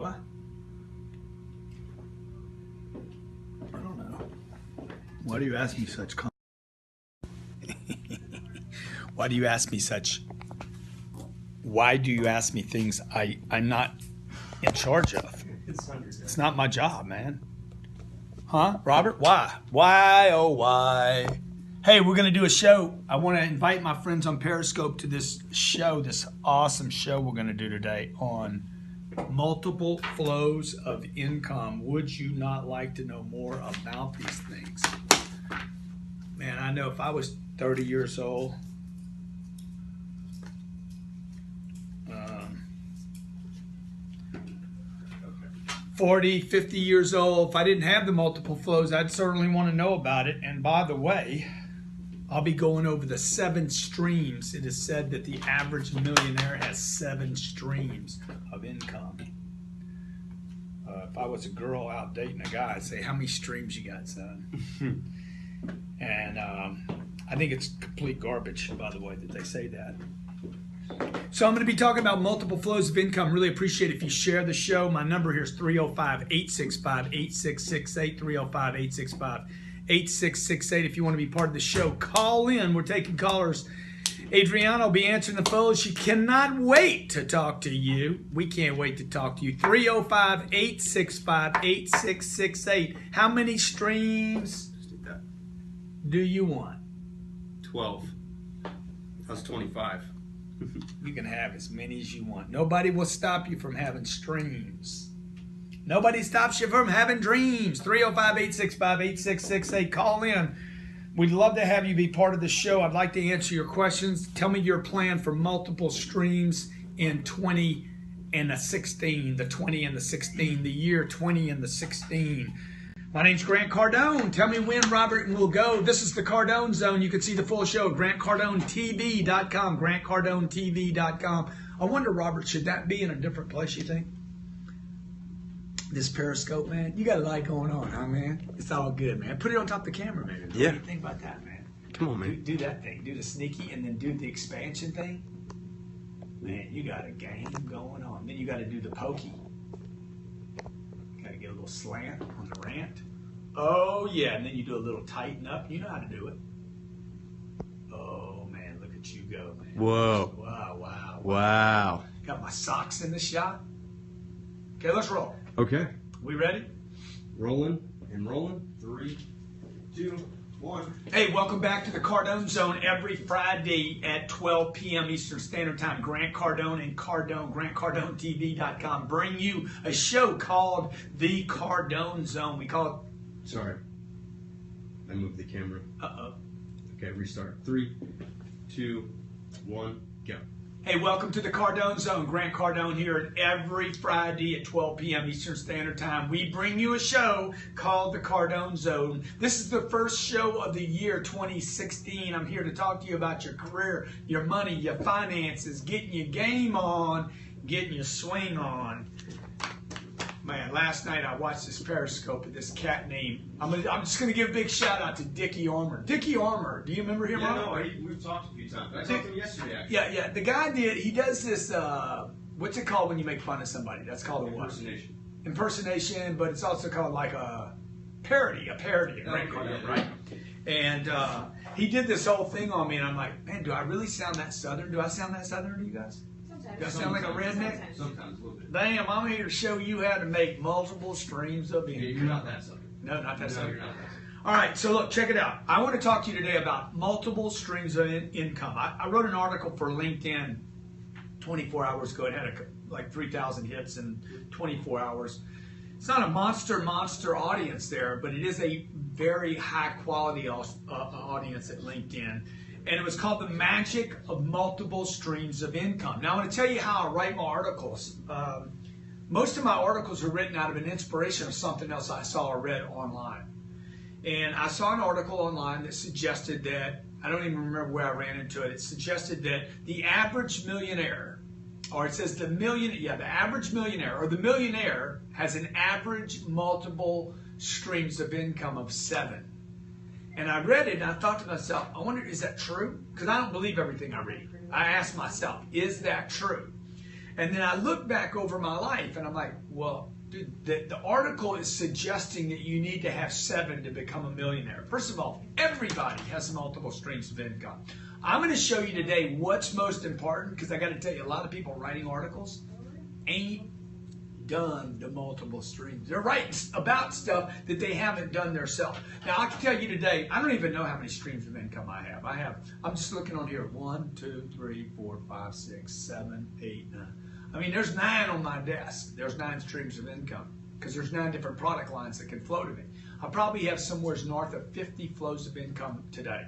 I? I don't know. Why do you ask me such Why do you ask me such? Why do you ask me things I'm not in charge of? It's not my job, man. Huh, Robert? Why? Why, oh why? Hey, we're going to do a show. I want to invite my friends on Periscope to this show, this awesome show we're going to do today on multiple flows of income. Would you not like to know more about these things? Man, I know if I was 30 years old, 40, 50 years old, if I didn't have the multiple flows, I'd certainly want to know about it. And by the way, I'll be going over the 7 streams. It is said that the average millionaire has 7 streams of income. If I was a girl out dating a guy, I'd say, how many streams you got, son? And I think it's complete garbage, by the way, that they say that. So I'm going to be talking about multiple flows of income. Really appreciate it if you share the show. My number here is 305-865-8668, 305-865-8668. If you want to be part of the show, call in. We're taking callers. Adriana will be answering the phone. She cannot wait to talk to you. We can't wait to talk to you. 305-865-8668. How many streams do you want? 12. That's 25. You can have as many as you want. Nobody will stop you from having streams. Nobody stops you from having dreams. 305-865-8668. Call in. We'd love to have you be part of the show. I'd like to answer your questions. Tell me your plan for multiple streams in 20 and the 16. The 20 and the 16. The year 20 and the 16. My name's Grant Cardone. Tell me when, Robert, and we'll go. This is the Cardone Zone. You can see the full show at GrantCardoneTV.com, GrantCardoneTV.com. I wonder, Robert, should that be in a different place, you think? This Periscope, man. You got a lot going on, huh, man? It's all good, man. Put it on top of the camera, man. Yeah. What do you think about that, man? Come on, man. Do that thing. Do the sneaky and then do the expansion thing. Man, you got a game going on. Then you got to do the pokey. Got to get a little slant on the rant. Oh, yeah. And then you do a little tighten up. You know how to do it. Oh, man. Look at you go, man. Whoa. Wow, wow. Wow. Got my socks in the shot. Okay, let's roll. Okay. We ready? Rolling and rolling. 3, 2, 1. Hey, welcome back to the Cardone Zone every Friday at 12 p.m. Eastern Standard Time. Grant Cardone and Cardone, GrantCardoneTV.com, bring you a show called The Cardone Zone. We call it... Sorry. I moved the camera. Uh-oh. Okay, restart. 3, 2, 1, go. Hey, welcome to the Cardone Zone. Grant Cardone here, and every Friday at 12 p.m. Eastern Standard Time, we bring you a show called the Cardone Zone. This is the first show of the year 2016. I'm here to talk to you about your career, your money, your finances, getting your game on, getting your swing on. Man, last night I watched this Periscope of this cat named, I'm just going to give a big shout out to Dickie Armour. Dickie Armour, do you remember him? Yeah, no, we've talked a few times. I talked to him yesterday, actually. Yeah. The guy he does this, what's it called when you make fun of somebody? That's called a what? Impersonation. Impersonation, but it's also called like a parody of Grant Cardone, right? And he did this whole thing on me, and I'm like, man, do I really sound that Southern? Do I sound that Southern to you guys? Do I sound like a redneck? Sometimes a little bit. Damn, I'm here to show you how to make multiple streams of income. Yeah, you're not that Southern. No, not that Southern. You're not that Southern. All right, so look, check it out. I want to talk to you today about multiple streams of income. I wrote an article for LinkedIn 24 hours ago. It had like 3,000 hits in 24 hours. It's not a monster audience there, but it is a very high quality audience at LinkedIn. And it was called The Magic of Multiple Streams of Income. Now, I want to tell you how I write my articles. Most of my articles are written out of an inspiration of something else I saw or read online. And I saw an article online that suggested that, I don't even remember where I ran into it, it suggested that the average millionaire, or it says the average millionaire, or the millionaire has an average multiple streams of income of 7. And I read it and I thought to myself, I wonder, is that true? Because I don't believe everything I read. I asked myself, is that true? And then I look back over my life and I'm like, well, dude, the article is suggesting that you need to have 7 to become a millionaire. First of all, everybody has multiple streams of income. I'm going to show you today what's most important, because I got to tell you, a lot of people writing articles ain't done the multiple streams. They're writing about stuff that they haven't done themselves. Now, I can tell you today, I don't even know how many streams of income I have. I'm just looking on here, 1, 2, 3, 4, 5, 6, 7, 8, 9. I mean, there's 9 on my desk. There's 9 streams of income, because there's 9 different product lines that can flow to me. I probably have somewhere north of 50 flows of income today.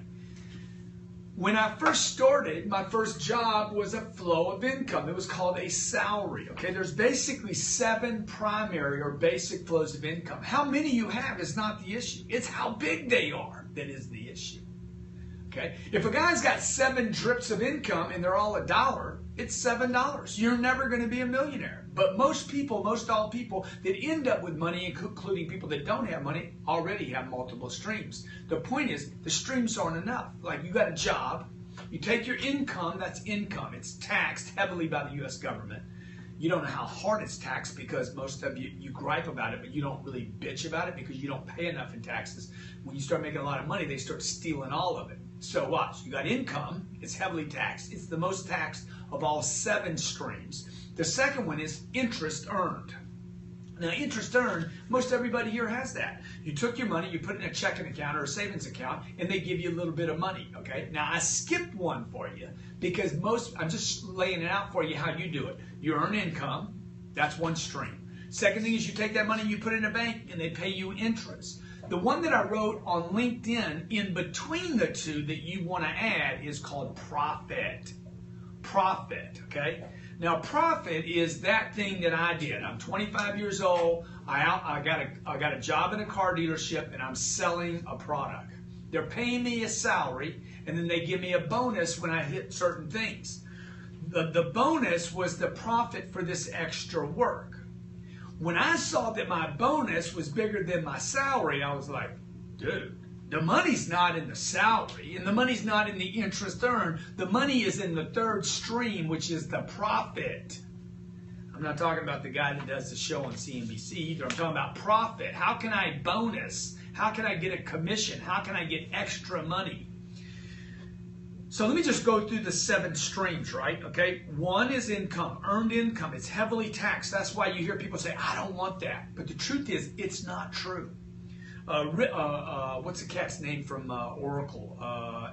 When I first started, my first job was a flow of income. It was called a salary. Okay, there's basically 7 primary or basic flows of income. How many you have is not the issue. It's how big they are that is the issue. Okay, if a guy's got 7 drips of income and they're all $1, it's $7. You're never going to be a millionaire. But most people, most all people that end up with money, including people that don't have money, already have multiple streams. The point is, the streams aren't enough. Like, you got a job, you take your income, that's income. It's taxed heavily by the U.S. government. You don't know how hard it's taxed, because most of you gripe about it, but you don't really bitch about it because you don't pay enough in taxes. When you start making a lot of money, they start stealing all of it. So watch, you got income, it's heavily taxed. It's the most taxed of all 7 streams. The second one is interest earned. Now, interest earned, most everybody here has that. You took your money, you put it in a checking account or a savings account, and they give you a little bit of money, okay? Now, I skipped one for you because I'm just laying it out for you how you do it. You earn income, that's one stream. Second thing is you take that money, you put it in a bank, and they pay you interest. The one that I wrote on LinkedIn in between the two that you want to add is called profit. Profit, okay? Now, profit is that thing that I did. I'm 25 years old. I got a job in a car dealership, and I'm selling a product. They're paying me a salary, and then they give me a bonus when I hit certain things. The bonus was the profit for this extra work. When I saw that my bonus was bigger than my salary, I was like, dude, the money's not in the salary, and the money's not in the interest earned. The money is in the third stream, which is the profit. I'm not talking about the guy that does the show on CNBC either. I'm talking about profit. How can I bonus? How can I get a commission? How can I get extra money? So let me just go through the 7 streams, right? Okay, 1 is income, earned income. It's heavily taxed. That's why you hear people say, I don't want that. But the truth is, it's not true. What's the cat's name from Oracle?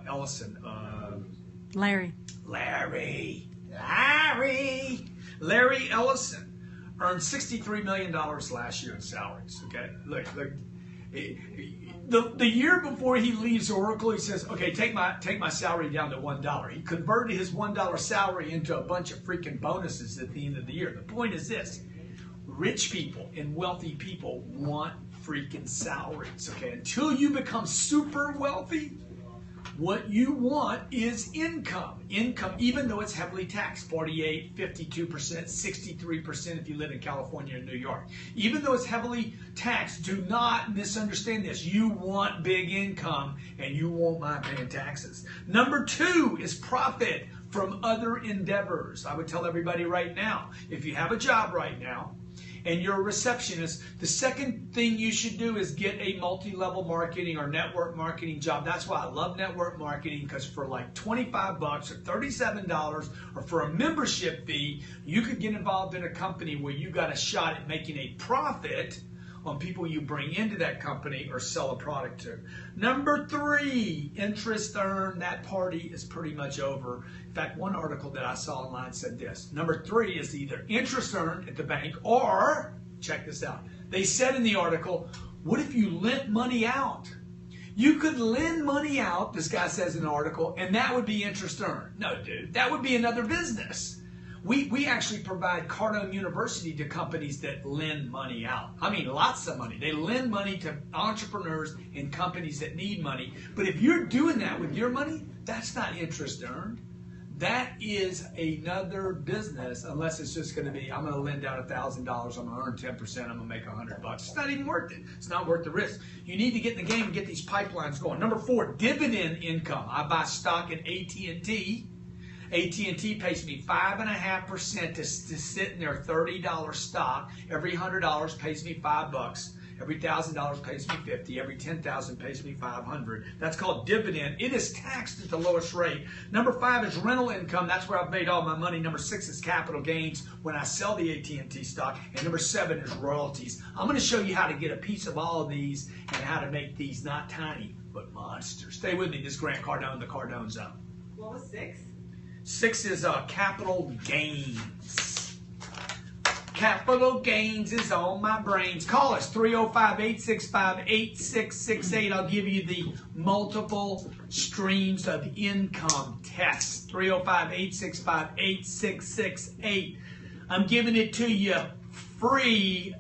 Ellison. Larry Ellison earned $63 million last year in salaries. Okay, look. The year before he leaves Oracle, he says, okay, take my salary down to $1. He converted his $1 salary into a bunch of freaking bonuses at the end of the year. The point is this: rich people and wealthy people want freaking salaries, okay? Until you become super wealthy, what you want is income. Income, even though it's heavily taxed, 48, 52%, 63% if you live in California and New York. Even though it's heavily taxed, do not misunderstand this. You want big income, and you won't mind paying taxes. Number 2 is profit from other endeavors. I would tell everybody right now, if you have a job right now, and you're a receptionist, the second thing you should do is get a multi-level marketing or network marketing job. That's why I love network marketing, because for like $25 or $37 or for a membership fee, you could get involved in a company where you got a shot at making a profit on people you bring into that company or sell a product to. Number 3, interest earned. That party is pretty much over. In fact, one article that I saw online said this: number 3 is either interest earned at the bank, or, check this out, they said in the article, what if you lent money out? You could lend money out, this guy says in the article, and that would be interest earned. No, dude, that would be another business. We actually provide Cardone University to companies that lend money out. I mean, lots of money. They lend money to entrepreneurs and companies that need money. But if you're doing that with your money, that's not interest earned. That is another business, unless it's just going to be, I'm going to lend out $1,000, I'm going to earn 10%, I'm going to make $100. It's not even worth it. It's not worth the risk. You need to get in the game and get these pipelines going. Number 4, dividend income. I buy stock at AT&T. AT&T pays me 5.5% to sit in their $30 stock. Every $100 pays me $5. Every $1,000 pays me $50. Every $10,000 pays me $500. That's called dividend. It is taxed at the lowest rate. Number 5 is rental income. That's where I've made all my money. Number 6 is capital gains when I sell the AT&T stock. And number 7 is royalties. I'm going to show you how to get a piece of all of these and how to make these not tiny, but monsters. Stay with me. This is Grant Cardone, the Cardone Zone. What was 6? 6 is capital gains. Capital gains is on my brains. Call us 305-865-8668. I'll give you the multiple streams of income test. 305-865-8668. I'm giving it to you free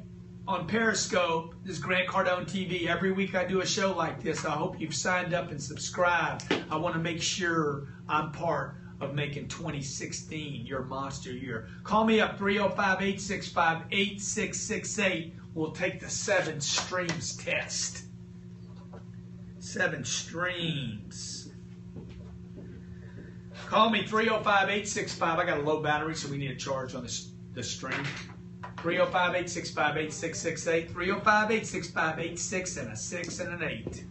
on Periscope. This is Grant Cardone TV. Every week I do a show like this. I hope you've signed up and subscribed. I want to make sure I'm part of making 2016 your monster year. Call me up, 305-865-8668. We'll take the 7 streams test. 7 streams. Call me, 305-865. I got a low battery, so we need a charge on the stream. 305-865-8668. 305-865-86 and a 6 and an 8.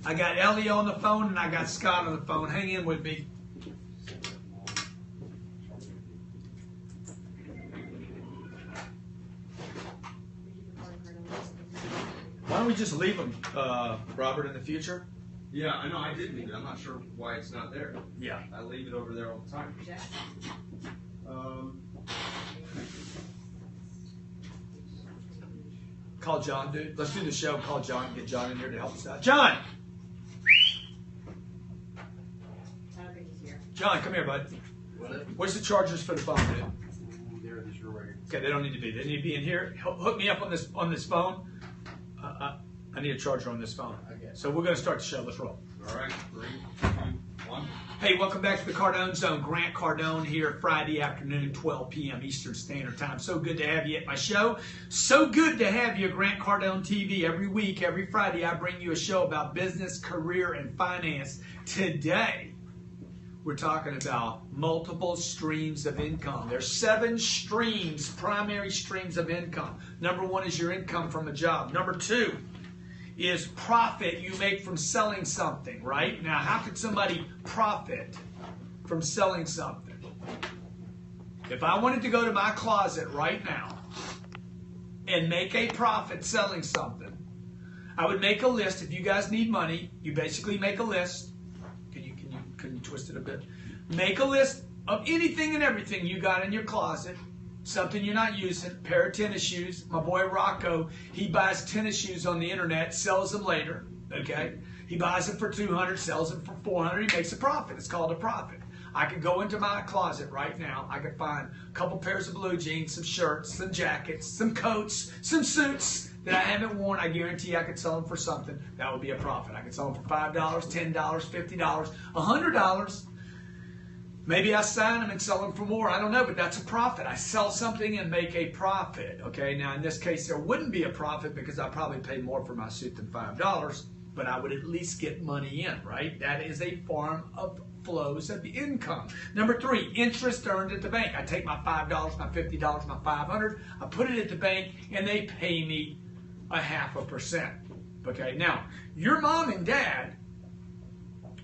I got Ellie on the phone and I got Scott on the phone. Hang in with me. Why don't we just leave them, Robert, in the future? Yeah, I know. I did leave it. I'm not sure why it's not there. Yeah. I leave it over there all the time. Yeah. Call John, dude. Let's do the show. Call John and get John in here to help us out. John! I don't think he's here. John, come here, bud. What? Where's the chargers for the phone, dude? There, this your way. Okay, they don't need to be. They need to be in here. Hook me up on this phone. I need a charger on this phone. Okay. So we're going to start the show. Let's roll. All right, 3, 2, 1. Hey, welcome back to the Cardone Zone. Grant Cardone here, Friday afternoon, 12 p.m. Eastern Standard Time. So good to have you at my show. So good to have you at Grant Cardone TV. Every week, every Friday, I bring you a show about business, career, and finance. Today, we're talking about multiple streams of income. There's 7 streams, primary streams of income. Number 1 is your income from a job. Number 2 is profit you make from selling something, right? Now, how could somebody profit from selling something? If I wanted to go to my closet right now and make a profit selling something, I would make a list. If you guys need money, you basically make a list. Can you twist it a bit? Make a list of anything and everything you got in your closet. Something you're not using, pair of tennis shoes. My boy Rocco, he buys tennis shoes on the internet, sells them later, okay? He buys them for $200, sells them for $400, he makes a profit. It's called a profit. I could go into my closet right now. I could find a couple pairs of blue jeans, some shirts, some jackets, some coats, some suits that I haven't worn. I guarantee I could sell them for something. That would be a profit. I could sell them for $5, $10, $50, $100. Maybe I sign them and sell them for more. I don't know, but that's a profit. I sell something and make a profit. Okay, now in this case, there wouldn't be a profit because I probably paid more for my suit than $5, but I would at least get money in, right? That is a form of flows of income. Number 3, interest earned at the bank. I take my $5, my $50, my $500, I put it at the bank, and they pay me 0.5%. Okay, now, your mom and dad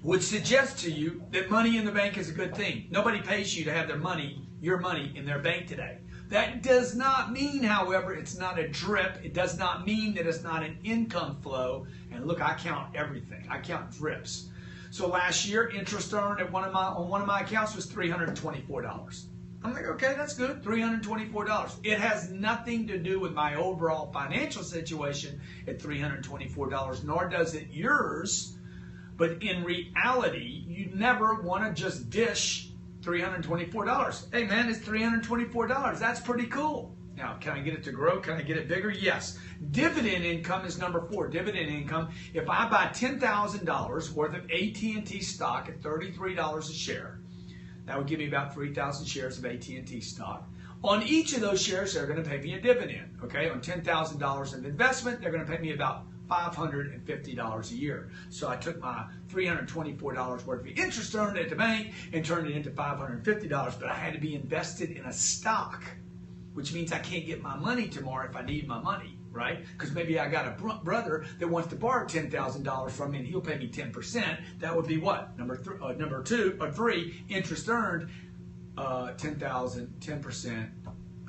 would suggest to you that money in the bank is a good thing. Nobody pays you to have their money, your money, in their bank today. That does not mean, however, it's not a drip. It does not mean that it's not an income flow. And look, I count everything. I count drips. So last year, interest earned on one of my accounts was $324. I'm like, okay, that's good, $324. It has nothing to do with my overall financial situation at $324, nor does it yours. But in reality, you never want to just dish $324. Hey man, it's $324. That's pretty cool. Now, can I get it to grow? Can I get it bigger? Yes. Dividend income is number 4. Dividend income. If I buy $10,000 worth of AT&T stock at $33 a share, that would give me about 3,000 shares of AT&T stock. On each of those shares, they're going to pay me a dividend. Okay, on $10,000 of investment, they're going to pay me about $550 a year. So I took my $324 worth of interest earned at the bank and turned it into $550, but I had to be invested in a stock, which means I can't get my money tomorrow if I need my money, right? Because maybe I got a brother that wants to borrow $10,000 from me and he'll pay me 10%. That would be what? Number three, interest earned, 10%,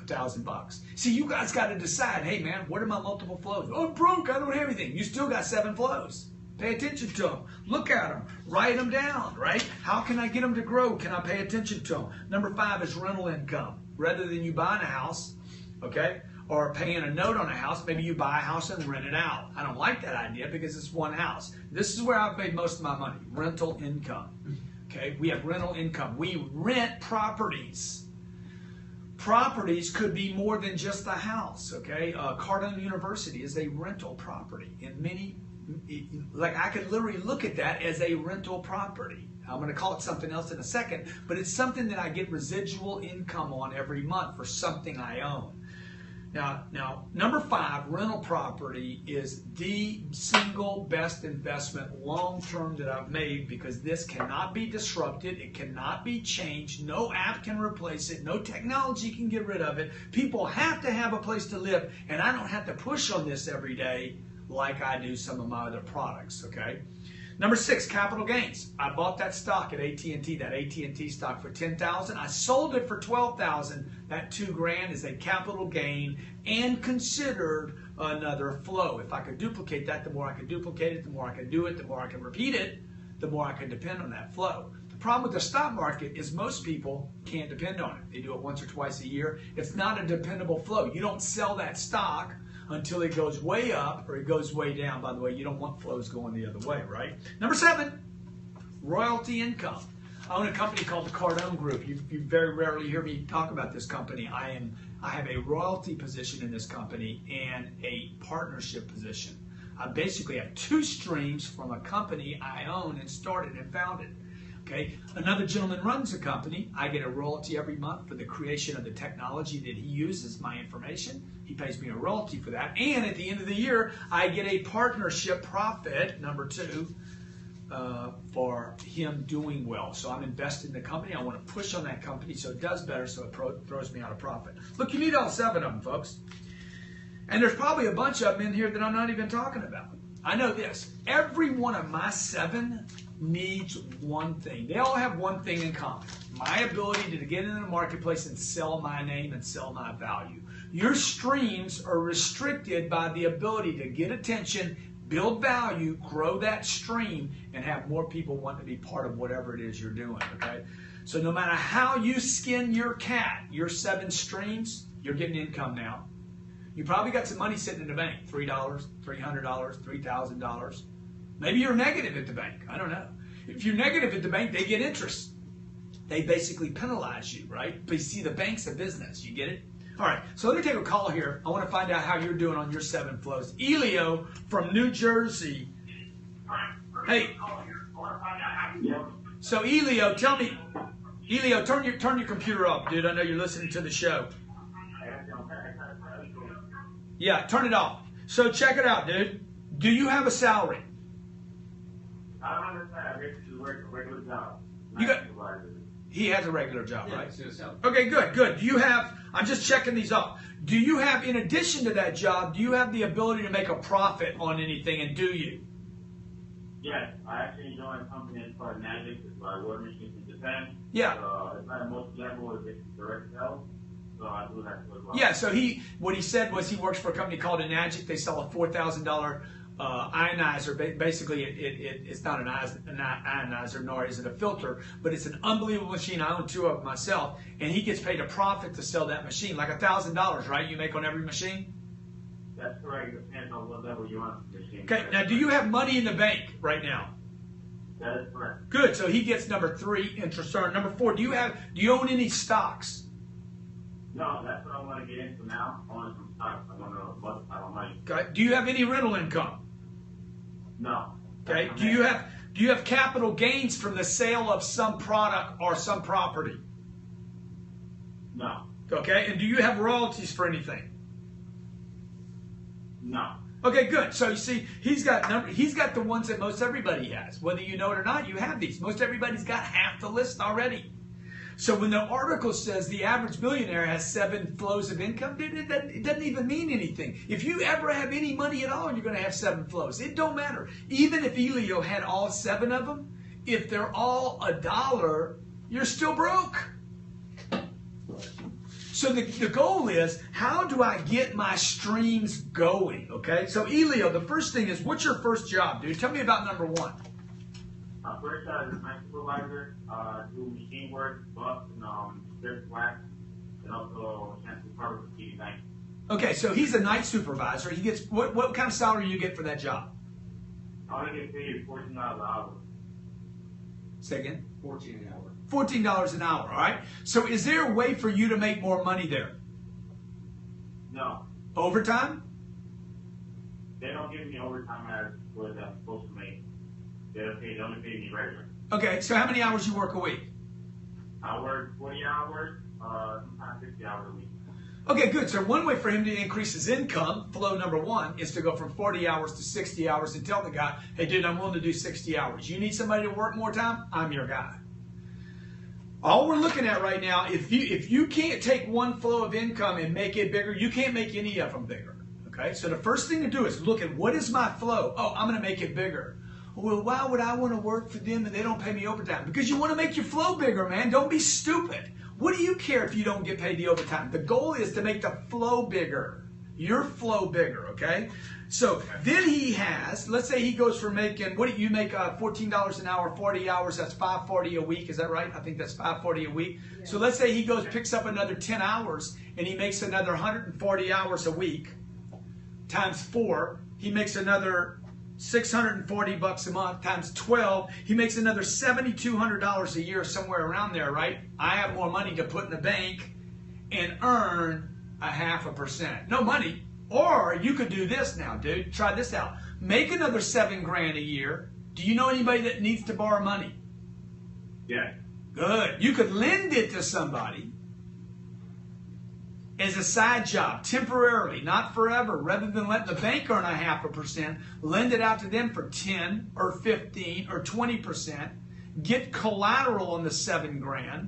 $1,000. See, you guys got to decide, hey man, what are my multiple flows? Oh, I'm broke, I don't have anything. You still got 7 flows. Pay attention to them. Look at them. Write them down, right? How can I get them to grow? Can I pay attention to them? Number 5 is rental income. Rather than you buying a house, okay, or paying a note on a house, maybe you buy a house and rent it out. I don't like that idea because it's one house. This is where I've made most of my money, rental income. Okay, we have rental income. We rent properties. Properties could be more than just a house, okay? Cardone University is a rental property. And many, like I could literally look at that as a rental property. I'm going to call it something else in a second, but it's something that I get residual income on every month for something I own. Now, number 5, rental property is the single best investment long-term that I've made because this cannot be disrupted. It cannot be changed. No app can replace it. No technology can get rid of it. People have to have a place to live, and I don't have to push on this every day like I do some of my other products, okay? Number 6, capital gains. I bought that stock at AT&T, that AT&T stock for $10,000. I sold it for $12,000. That $2,000 is a capital gain and considered another flow. If I could duplicate that, the more I could duplicate it, the more I could do it, the more I can repeat it, the more I can depend on that flow. The problem with the stock market is most people can't depend on it. They do it once or twice a year. It's not a dependable flow. You don't sell that stock until it goes way up or it goes way down. By the way, you don't want flows going the other way, right? Number 7, royalty income. I own a company called the Cardone Group. You very rarely hear me talk about this company. I have a royalty position in this company and a partnership position. I basically have 2 streams from a company I own and started and founded. Okay, another gentleman runs a company. I get a royalty every month for the creation of the technology that he uses, my information. He pays me a royalty for that. And at the end of the year, I get a partnership profit, number 2, for him doing well. So I'm invested in the company. I want to push on that company so it does better, so it throws me out a profit. Look, you need all 7 of them, folks. And there's probably a bunch of them in here that I'm not even talking about. I know this. Every one of my 7 needs one thing. They all have one thing in common. My ability to get into the marketplace and sell my name and sell my value. Your streams are restricted by the ability to get attention, build value, grow that stream, and have more people want to be part of whatever it is you're doing, okay? So no matter how you skin your cat, your 7 streams, you're getting income now. You probably got some money sitting in the bank, $3, $300, $3,000. Maybe you're negative at the bank. I don't know. If you're negative at the bank, they get interest. They basically penalize you, right? But you see, the bank's a business. You get it? All right. So let me take a call here. I want to find out how you're doing on your 7 flows. Elio from New Jersey. Hey. So Elio, tell me. Elio, turn your computer off, dude. I know you're listening to the show. Yeah, turn it off. So check it out, dude. Do you have a salary? I don't understand. I basically work a regular job. He has a regular job, Yeah, right? it's Okay, good. Do you have, I'm just checking these off. Do you have, in addition to that job, do you have the ability to make a profit on anything, and do you? Yes, I actually joined a company that's called Magic. It's by water machines in Japan. Yeah. It's not a multi-level, it's direct sales. So I do that as well. Yeah, so what he said was he works for a company called Enagic. They sell a $4,000 ionizer. Basically, it's not an ionizer, nor is it a filter, but it's an unbelievable machine. I own 2 of them myself, and he gets paid a profit to sell that machine, like $1,000, right? You make on every machine? That's correct. It depends on what level you're on the machine. Okay, now do you have money in the bank right now? That is correct. Good, so he gets number 3, interest earned. Number 4, do you own any stocks? No, that's what I want to get into now. I want some stocks. I want to multiply my money. Okay. Do you have any rental income? No. Okay. Do you have capital gains from the sale of some product or some property? No. Okay. And do you have royalties for anything? No. Okay, good. So you see, he's got the ones that most everybody has. Whether you know it or not, you have these. Most everybody's got half the list already. So when the article says the average millionaire has 7 flows of income, dude, it doesn't even mean anything. If you ever have any money at all, you're going to have 7 flows. It don't matter. Even if Elio had all 7 of them, if they're all $1, you're still broke. So the goal is, how do I get my streams going? Okay, so Elio, the first thing is, what's your first job, dude? Tell me about number 1. First, as a night supervisor, do machine work, bus, and strip wax, and also chance to cover for TV bank. Okay, so he's a night supervisor. He gets what kind of salary do you get for that job? I only get paid $14 an hour. Say again? $14 an hour. $14 an hour, all right? So is there a way for you to make more money there? No, Overtime? they don't give me overtime as what I'm supposed to make. They only pay me regular. Okay, so how many hours you work a week? I work 40 hours, sometimes 60 hours a week. Okay, good. So one way for him to increase his income, flow number 1, is to go from 40 hours to 60 hours and tell the guy, hey, dude, I'm willing to do 60 hours. You need somebody to work more time? I'm your guy. All we're looking at right now, if you can't take one flow of income and make it bigger, you can't make any of them bigger. Okay, so the first thing to do is look at, what is my flow? Oh, I'm going to make it bigger. Well, why would I want to work for them and they don't pay me overtime? Because you want to make your flow bigger, man. Don't be stupid. What do you care if you don't get paid the overtime? The goal is to make the flow bigger. Your flow bigger, okay? So then he has, let's say he goes from making, what do you make, $14 an hour, 40 hours, that's $540 a week, is that right? I think that's $540 a week. So let's say he goes, picks up another 10 hours, and he makes another 140 hours a week, times 4, he makes another $640 a month, times 12, he makes another $7,200 a year, somewhere around there, right? I have more money to put in the bank and earn 0.5%. No money. Or you could do this now, dude. Try this out. Make another $7,000 a year. Do you know anybody that needs to borrow money? Yeah. Good. You could lend it to somebody as a side job, temporarily, not forever. Rather than let the bank earn 0.5%, lend it out to them for 10 or 15 or 20%. Get collateral on the $7,000.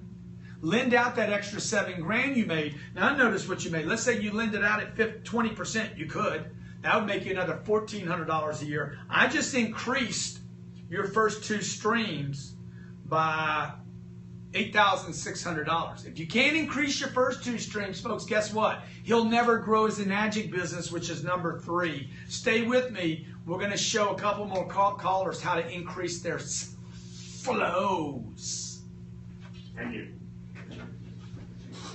Lend out that extra $7,000 you made. Now notice what you made. Let's say you lend it out at 20%. You could. That would make you another $1,400 a year. I just increased your first 2 streams by $8,600. If you can't increase your first 2 streams, folks, guess what? He'll never grow his magic business, which is number 3. Stay with me. We're going to show a couple more callers how to increase their flows. Thank you.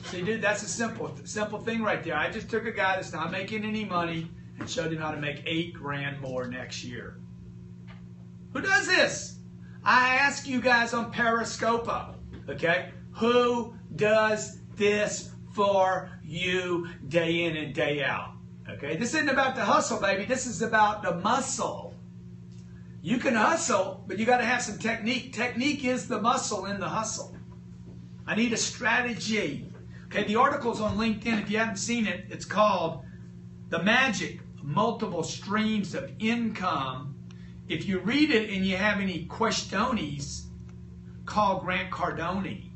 See, dude, that's a simple thing right there. I just took a guy that's not making any money and showed him how to make $8,000 more next year. Who does this? I ask you guys on Periscope, okay? Who does this for you day in and day out? Okay, this isn't about the hustle, baby. This is about the muscle. You can hustle, but you got to have some technique. Technique is the muscle in the hustle. I need a strategy. Okay, the article's on LinkedIn. If you haven't seen it, it's called The Magic of Multiple Streams of Income. If you read it and you have any questions, call Grant Cardone.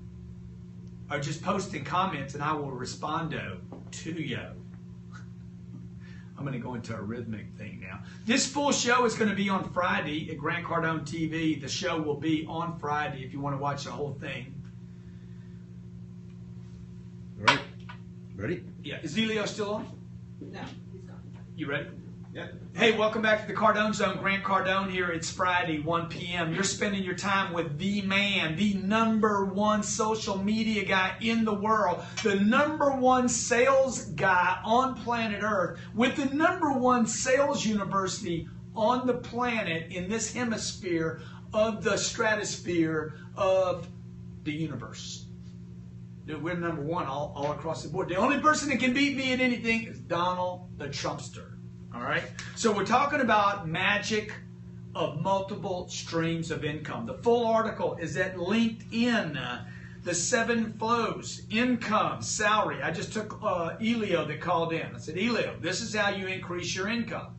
Or just post in comments and I will respond to you. I'm going to go into a rhythmic thing now. This full show is going to be on Friday at Grant Cardone TV. The show will be on Friday if you want to watch the whole thing. All right. Ready? Yeah. Is Elio still on? No, he's gone. You ready? Yeah. Hey, welcome back to the Cardone Zone. Grant Cardone here. It's Friday, 1 p.m. You're spending your time with the man, the #1 social media guy in the world, the #1 sales guy on planet Earth, with the #1 sales university on the planet in this hemisphere of the stratosphere of the universe. Dude, we're #1 all across the board. The only person that can beat me at anything is Donald the Trumpster. All right? So we're talking about magic of multiple streams of income. The full article is at LinkedIn. The 7 flows, income, salary. I just took Elio that called in. I said, Elio, this is how you increase your income.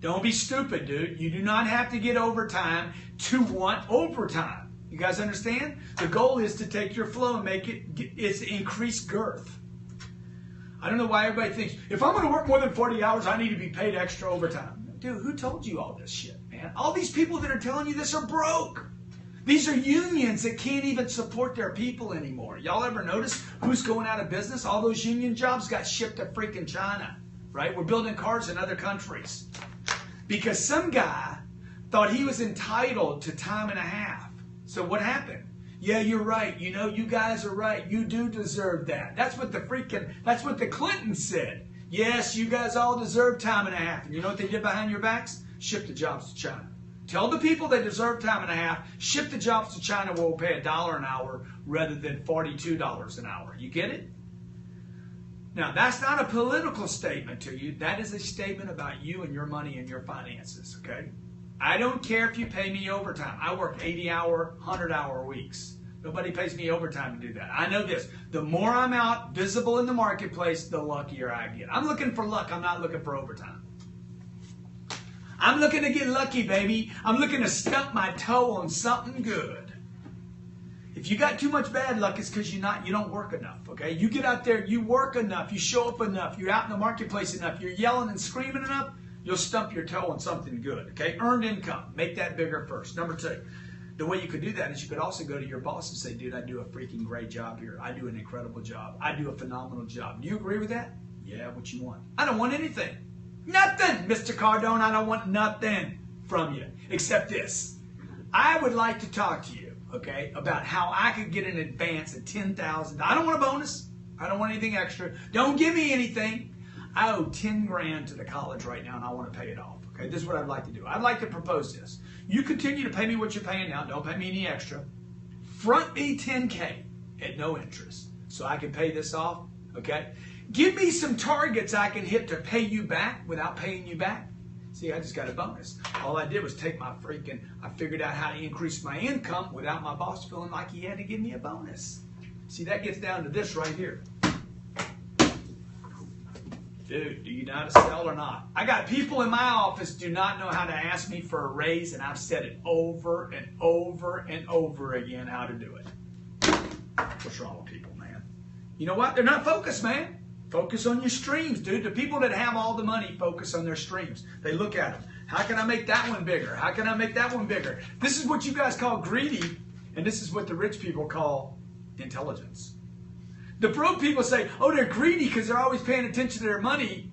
Don't be stupid, dude. You do not have to get overtime to want overtime. You guys understand? The goal is to take your flow and make it's increased girth. I don't know why everybody thinks, if I'm going to work more than 40 hours, I need to be paid extra overtime. Dude, who told you all this shit, man? All these people that are telling you this are broke. These are unions that can't even support their people anymore. Y'all ever notice who's going out of business? All those union jobs got shipped to freaking China, right? We're building cars in other countries. Because some guy thought he was entitled to time and a half. So what happened? Yeah, you're right. You know, you guys are right. You do deserve that. That's what the Clintons said. Yes, you guys all deserve time and a half. And you know what they did behind your backs? Ship the jobs to China. Tell the people they deserve time and a half, ship the jobs to China where we'll pay $1 an hour rather than $42 an hour. You get it? Now, that's not a political statement to you. That is a statement about you and your money and your finances, okay? I don't care if you pay me overtime. I work 80-hour, 100-hour weeks. Nobody pays me overtime to do that. I know this. The more I'm out, visible in the marketplace, the luckier I get. I'm looking for luck. I'm not looking for overtime. I'm looking to get lucky, baby. I'm looking to stump my toe on something good. If you got too much bad luck, it's because you don't work enough, okay? You get out there, you work enough, you show up enough, you're out in the marketplace enough, you're yelling and screaming enough, you'll stump your toe on something good, okay? Earned income. Make that bigger first. Number 2, the way you could do that is you could also go to your boss and say, dude, I do a freaking great job here. I do an incredible job. I do a phenomenal job. Do you agree with that? Yeah, what you want? I don't want anything. Nothing, Mr. Cardone. I don't want nothing from you except this. I would like to talk to you, okay, about how I could get an advance of $10,000. I don't want a bonus. I don't want anything extra. Don't give me anything. I owe 10 grand to the college right now, and I want to pay it off. Okay, this is what I'd like to do. I'd like to propose this. You continue to pay me what you're paying now. Don't pay me any extra. Front me $10K at no interest so I can pay this off, okay? Give me some targets I can hit to pay you back without paying you back. See, I just got a bonus. All I did was take I figured out how to increase my income without my boss feeling like he had to give me a bonus. See, that gets down to this right here. Dude, do you know how to sell or not? I got people in my office do not know how to ask me for a raise, and I've said it over and over and over again how to do it. What's wrong with people, man? You know what? They're not focused, man. Focus on your streams, dude. The people that have all the money focus on their streams. They look at them. How can I make that one bigger? How can I make that one bigger? This is what you guys call greedy, and this is what the rich people call intelligence. The broke people say, oh, they're greedy because they're always paying attention to their money,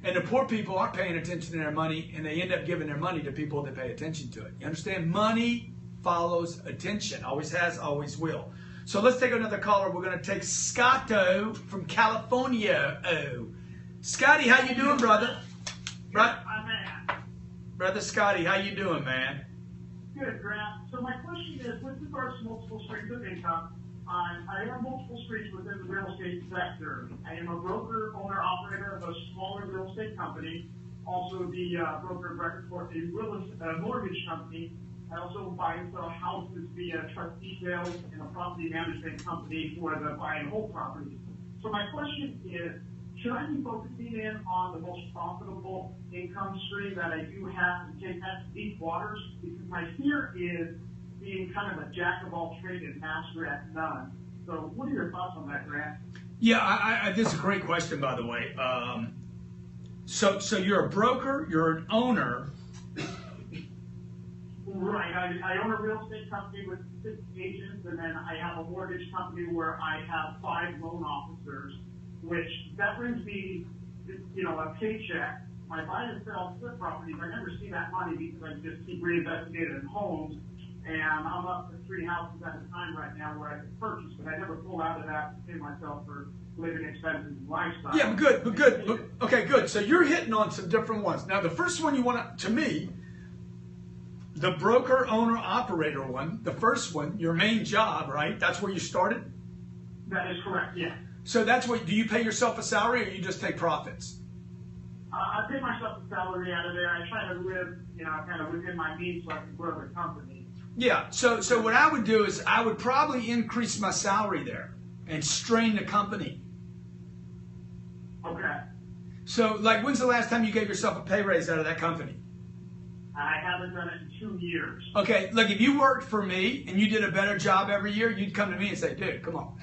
and the poor people aren't paying attention to their money, and they end up giving their money to people that pay attention to it. You understand? Money follows attention. Always has, always will. So let's take another caller. We're going to take Scotto from California. Oh, Scotty, how you doing, brother? Brother Scotty, how you doing, man? Good, Grant. So my question is, with regards to multiple streams of income, I earn multiple streams within the real estate sector. I am a broker, owner, operator of a smaller real estate company, also the broker of record for a mortgage company. I also buy and sell houses via trustee sales and a property management company for the buy and hold properties. So my question is, should I be focusing in on the most profitable income stream that I do have to take that to deep waters? Because my fear is being kind of a jack of all trades and master at none. So what are your thoughts on that, Grant? Yeah, this is a great question, by the way. So you're a broker, you're an owner. Right. I own a real estate company with 6 agents, and then I have a mortgage company where I have 5 loan officers, which that brings me, a paycheck. My buy and sell flip properties, I never see that money because I just keep reinvestigating in homes, and I'm up to 3 houses at a time right now where I can purchase, but I never pull out of that to pay myself for living expenses and lifestyle. Yeah, but good. Okay, good. So you're hitting on some different ones. Now, the first one you want to me, the broker, owner, operator one, the first one, your main job, right? That's where you started? That is correct, yeah. So that's what, do you pay yourself a salary or you just take profits? I pay myself a salary out of there. I try to live, kind of within my means so I can grow the company. Yeah, so what I would do is I would probably increase my salary there and strain the company. Okay. So, like, when's the last time you gave yourself a pay raise out of that company? I haven't done it in 2 years. Okay, look, if you worked for me and you did a better job every year, you'd come to me and say, dude, come on.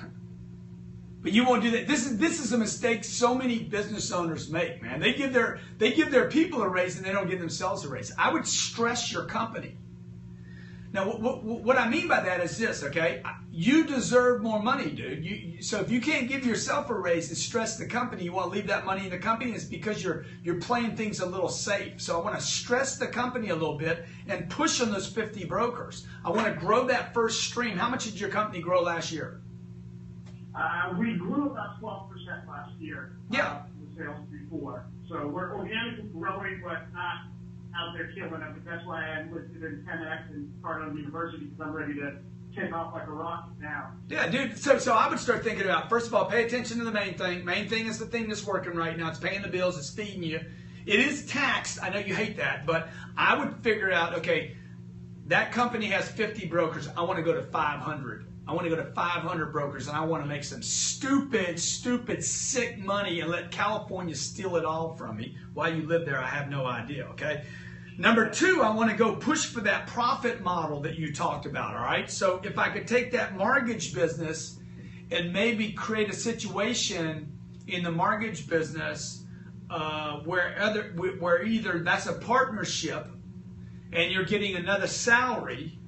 But you won't do that. This is a mistake so many business owners make, man. They give their people a raise and they don't give themselves a raise. I would stress your company. Now, what I mean by that is this, okay? You deserve more money, dude. So if you can't give yourself a raise and stress the company, you want to leave that money in the company, it's because you're playing things a little safe. So I want to stress the company a little bit and push on those 50 brokers. I want to grow that first stream. How much did your company grow last year? We grew about 12% last year. Yeah. The sales before. So we're organically growing, but not out there killing them. But that's why I'm listed in 10X and Cardone University, because I'm ready to take off like a rocket now. Yeah, dude. So I would start thinking about, first of all, pay attention to the main thing. Main thing is the thing that's working right now. It's paying the bills. It's feeding you. It is taxed. I know you hate that, but I would figure out, okay, that company has 50 brokers. I want to go to 500. I want to go to 500 brokers, and I want to make some stupid, sick money and let California steal it all from me. Why you live there, I have no idea, okay? Number two, I want to go push for that profit model that you talked about, all right? So if I could take that mortgage business and maybe create a situation in the mortgage business where either that's a partnership and you're getting another salary,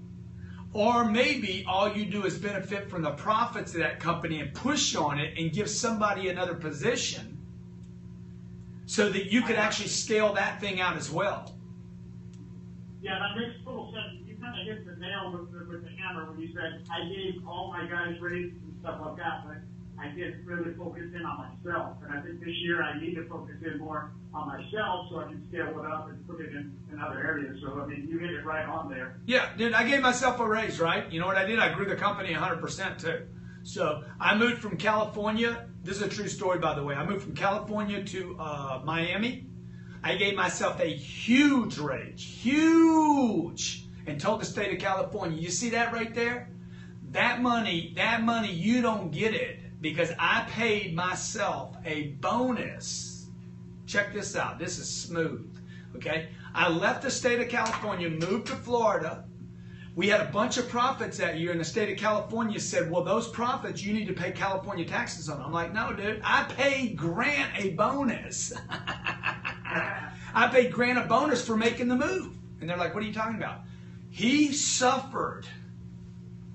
or maybe all you do is benefit from the profits of that company and push on it and give somebody another position so that you could actually scale that thing out as well. Yeah, that makes total sense. You kind of hit the nail with the hammer when you said, I gave all my guys raises and stuff like that, but I didn't really focus in on myself. And I think this year I need to focus in more on myself so I can scale it up and put it in other areas. So, I mean, you hit it right on there. Yeah, dude, I gave myself a raise, right? You know what I did? I grew the company 100% too. So I moved from California. This is a true story, by the way. I moved from California to Miami. I gave myself a huge raise, huge, and told the state of California, you see that right there? That money, you don't get it because I paid myself a bonus. Check this out. This is smooth, okay? I left the state of California, moved to Florida. We had a bunch of profits that year, and the state of California said, well, those profits, you need to pay California taxes on them. I'm like, no, dude, I paid Grant a bonus. I paid Grant a bonus for making the move. And they're like, what are you talking about? He suffered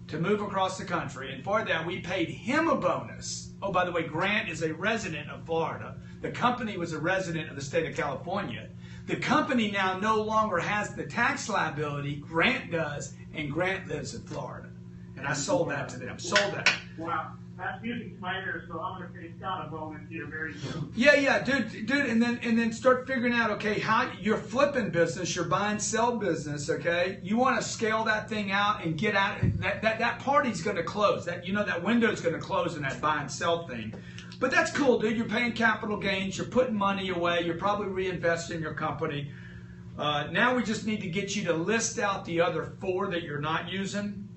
to move across the country, and for that, we paid him a bonus. Oh, by the way, Grant is a resident of Florida. The company was a resident of the state of California. The company now no longer has the tax liability. Grant does, and Grant lives in Florida. And I sold that to them. Sold that. Wow. That's music to my ears, so I'm going to pay Scott a bonus here very soon. Yeah, dude, and then start figuring out, okay, how your flipping business, your buy and sell business, okay, you want to scale that thing out and get out. That party's going to close. That window's going to close in that buy and sell thing. But that's cool, dude. You're paying capital gains. You're putting money away. You're probably reinvesting in your company. Now we just need to get you to list out the other 4 that you're not using.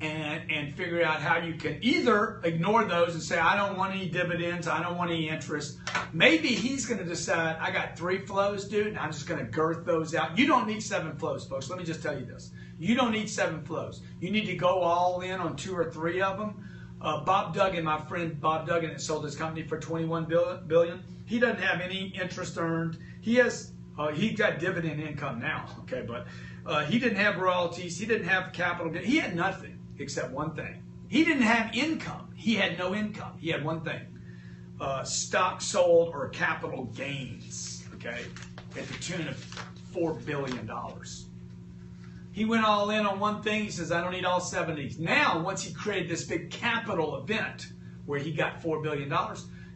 And figure out how you can either ignore those and say, I don't want any dividends, I don't want any interest. Maybe he's going to decide, I got 3 flows, dude, and I'm just going to girth those out. You don't need 7 flows, folks. Let me just tell you this. You don't need 7 flows. You need to go all in on 2 or 3 of them. Bob Duggan, my friend Bob Duggan, that sold his company for $21 billion. He doesn't have any interest earned. He got dividend income now, okay, but he didn't have royalties. He didn't have capital. He had nothing. Except one thing. He didn't have income. He had no income. He had one thing. Stock sold or capital gains, okay, at the tune of $4 billion. He went all in on one thing. He says, I don't need all 7 of these. Now, once he created this big capital event where he got $4 billion,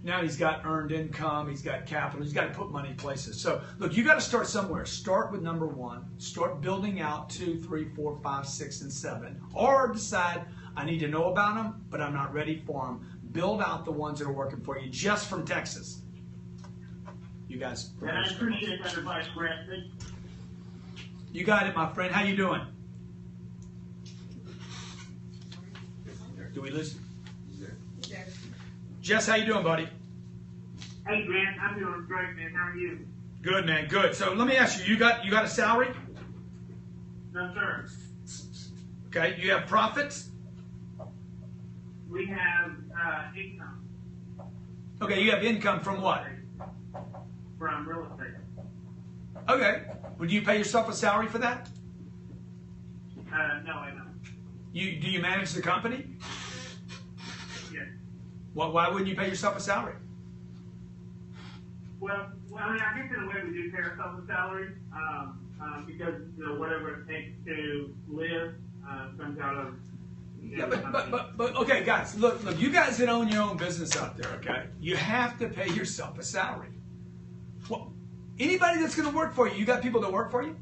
now he's got earned income, he's got capital, he's got to put money in places. So, look, you got to start somewhere. Start with number 1. Start building out 2, 3, 4, 5, 6, and 7. Or decide, I need to know about them, but I'm not ready for them. Build out the ones that are working for you just from Texas. You guys. And I appreciate that advice, Grant. You got it, my friend. How you doing? Do we lose? Jess, how you doing, buddy? Hey, Grant, I'm doing great, man. How are you? Good, man. Good. So let me ask you, you got a salary? No, sir. Okay. You have profits? We have income Okay. You have income from what? from real estate. Okay. Would you pay yourself a salary for that? No, I don't. Do you manage the company? Yes. Why wouldn't you pay yourself a salary? Well, I mean, I guess in a way we do pay ourselves a salary because whatever it takes to live comes out of. Yeah, but okay, guys, look, you guys that own your own business out there, okay? You have to pay yourself a salary. Well, anybody that's going to work for you, you got people that work for you?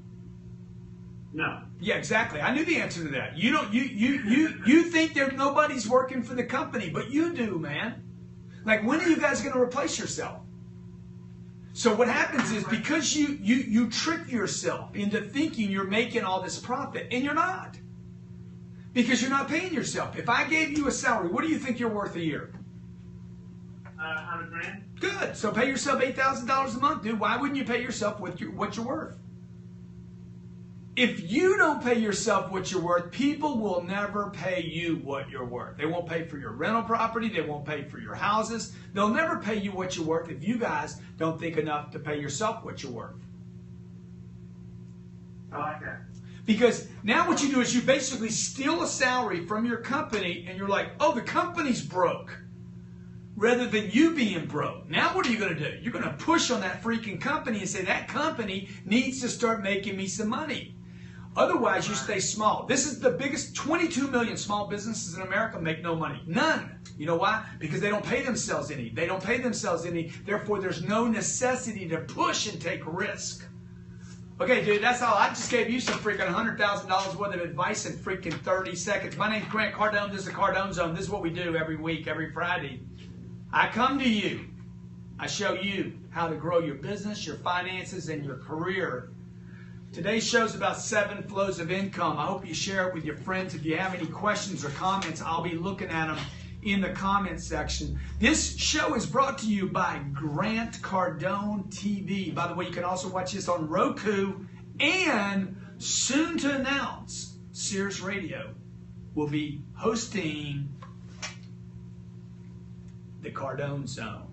No. Yeah, exactly. I knew the answer to that. You don't. You think there nobody's working for the company, but you do, man. Like, when are you guys going to replace yourself? So what happens is because you trick yourself into thinking you're making all this profit, and you're not. Because you're not paying yourself. If I gave you a salary, what do you think you're worth a year? $100,000. Good. So pay yourself $8,000 a month, dude. Why wouldn't you pay yourself what you're worth? If you don't pay yourself what you're worth, people will never pay you what you're worth. They won't pay for your rental property. They won't pay for your houses. They'll never pay you what you're worth if you guys don't think enough to pay yourself what you're worth. I like that. Because now what you do is you basically steal a salary from your company and you're like, oh, the company's broke. Rather than you being broke. Now what are you going to do? You're going to push on that freaking company and say that company needs to start making me some money. Otherwise, you stay small. This is the biggest, 22 million small businesses in America make no money. None. You know why? Because they don't pay themselves any. They don't pay themselves any. Therefore, there's no necessity to push and take risk. Okay, dude, that's all. I just gave you some freaking $100,000 worth of advice in freaking 30 seconds. My name's Grant Cardone. This is the Cardone Zone. This is what we do every week, every Friday. I come to you. I show you how to grow your business, your finances, and your career. Today's show is about 7 flows of income. I hope you share it with your friends. If you have any questions or comments, I'll be looking at them in the comment section. This show is brought to you by Grant Cardone TV. By the way, you can also watch this on Roku, and soon to announce, Sirius Radio will be hosting the Cardone Zone.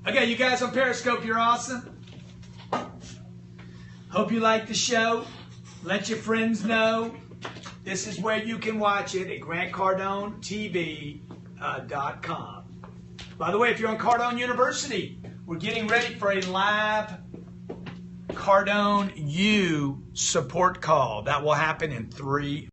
Okay, you guys on Periscope, you're awesome. Hope you like the show. Let your friends know. This is where you can watch it at GrantCardoneTV.com. By the way, if you're on Cardone University, we're getting ready for a live CardoneU support call. That will happen in 3